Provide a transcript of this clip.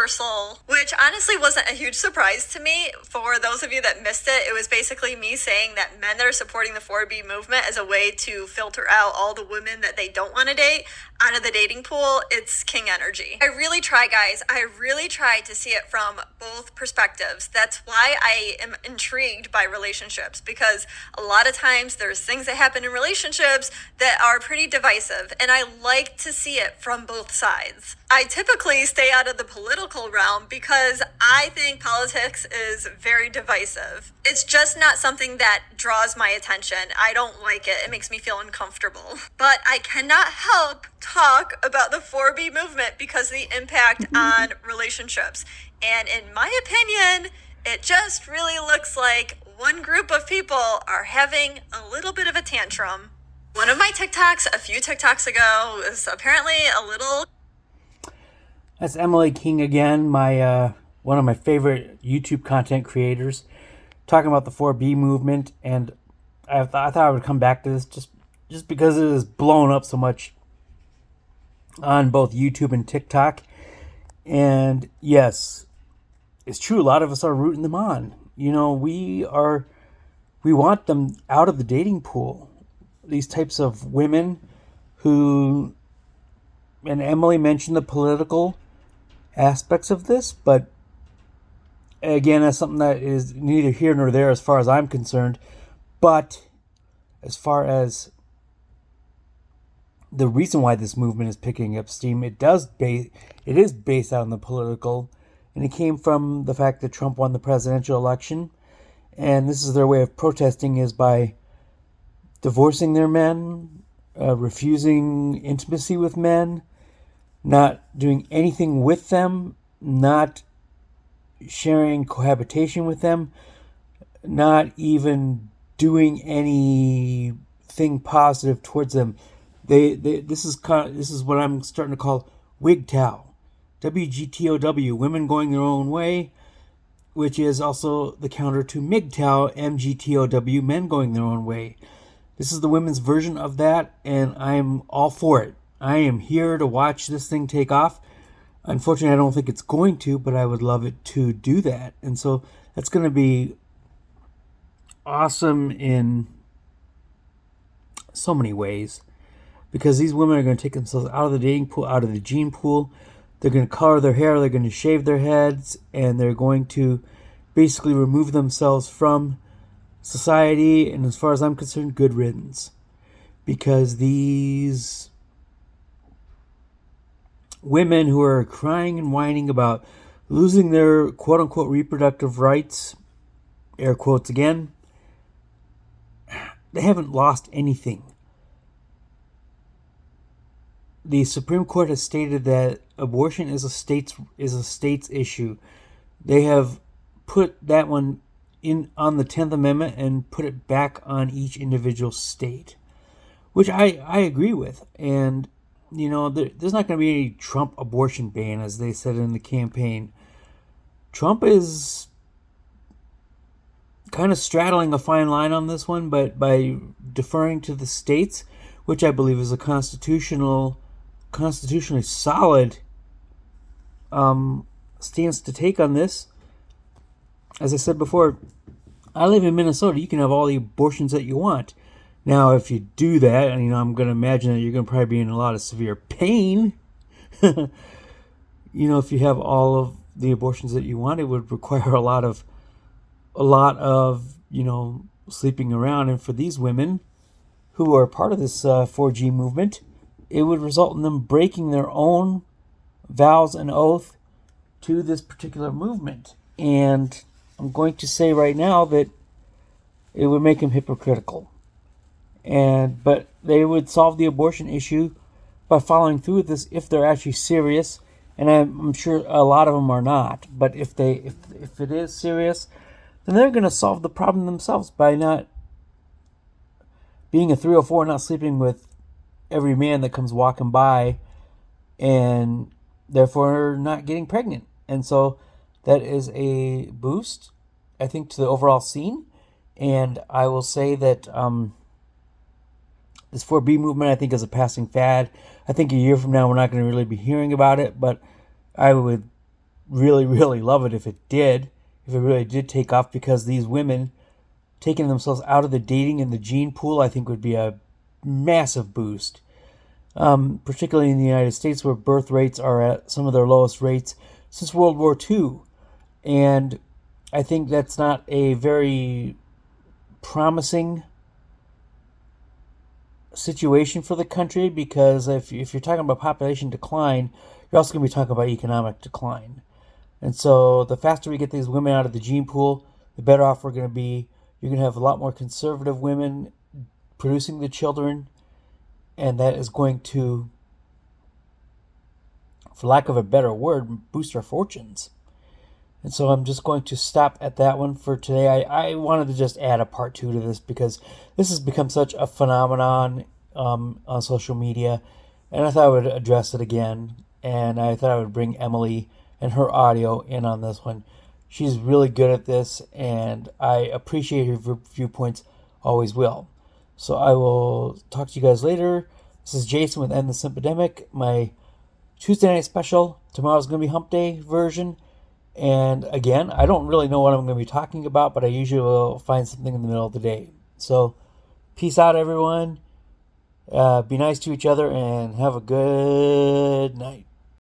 controversial, which honestly wasn't a huge surprise to me. For those of you that missed it, it was basically me saying that men that are supporting the 4B movement as a way to filter out all the women that they don't want to date out of the dating pool. It's king energy. I really try, guys. I really try to see it from both perspectives. That's why I am intrigued by relationships, because a lot of times there's things that happen in relationships that are pretty divisive, and I like to see it from both sides. I typically stay out of the political realm because I think politics is very divisive. It's just not something that draws my attention. I don't like it. It makes me feel uncomfortable. But I cannot help talk about the 4B movement because of the impact on relationships. And in my opinion, it just really looks like one group of people are having a little bit of a tantrum. One of my TikToks a few TikToks ago was apparently a little... That's Emily King again, my one of my favorite YouTube content creators, talking about the 4B movement, and I thought I would come back to this just because it is blown up so much on both YouTube and TikTok. And yes, it's true, a lot of us are rooting them on. You know, we want them out of the dating pool. These types of women who, and Emily mentioned the political aspects of this, but again, that's something that is neither here nor there as far as I'm concerned. But as far as the reason why this movement is picking up steam, it is based on the political, and it came from the fact that Trump won the presidential election, and this is their way of protesting, is by divorcing their men, refusing intimacy with men, not doing anything with them, not sharing cohabitation with them, not even doing anything positive towards them. This is what I'm starting to call WGTOW, WGTOW, women going their own way, which is also the counter to MGTOW, MGTOW, men going their own way. This is the women's version of that, and I'm all for it. I am here to watch this thing take off. Unfortunately, I don't think it's going to, but I would love it to do that. And so that's going to be awesome in so many ways, because these women are going to take themselves out of the dating pool, out of the gene pool. They're going to color their hair, they're going to shave their heads, and they're going to basically remove themselves from society. And as far as I'm concerned, good riddance. Because these women who are crying and whining about losing their quote-unquote reproductive rights, air quotes again, they haven't lost anything. The Supreme Court has stated that abortion is a state's issue. They have put that one in on the 10th Amendment and put it back on each individual state, which I agree with. And you know, there's not going to be any Trump abortion ban, as they said in the campaign. Trump is kind of straddling a fine line on this one, but by deferring to the states, which I believe is a constitutionally solid stance to take on this. As I said before, I live in Minnesota. You can have all the abortions that you want. Now, if you do that, and I'm going to imagine that you're going to probably be in a lot of severe pain. If you have all of the abortions that you want, it would require a lot of sleeping around. And for these women who are part of this 4G movement, it would result in them breaking their own vows and oath to this particular movement. And I'm going to say right now that it would make them hypocritical. But they would solve the abortion issue by following through with this if they're actually serious. And I'm sure a lot of them are not. But if it is serious, then they're going to solve the problem themselves by not being a 304, not sleeping with every man that comes walking by, and therefore not getting pregnant. And so that is a boost, I think, to the overall scene. And I will say that this 4B movement, I think, is a passing fad. I think a year from now we're not going to really be hearing about it, but I would really, really love it if it did, if it really did take off, because these women taking themselves out of the dating and the gene pool, I think would be a massive boost. Particularly in the United States, where birth rates are at some of their lowest rates since World War II. And I think that's not a very promising situation for the country, because if you're talking about population decline, you're also going to be talking about economic decline. And so the faster we get these women out of the gene pool, the better off we're going to be. You're going to have a lot more conservative women producing the children, and that is going to, for lack of a better word, boost our fortunes. And so I'm just going to stop at that one for today. I wanted to just add a part 2 to this, because this has become such a phenomenon on social media, and I thought I would address it again. And I thought I would bring Emily and her audio in on this one. She's really good at this, and I appreciate her viewpoints, always will. So I will talk to you guys later. This is Jason with End the Simpademic, my Tuesday night special. Tomorrow's going to be Hump Day version. And again, I don't really know what I'm going to be talking about, but I usually will find something in the middle of the day. So, peace out, everyone. Be nice to each other, and have a good night.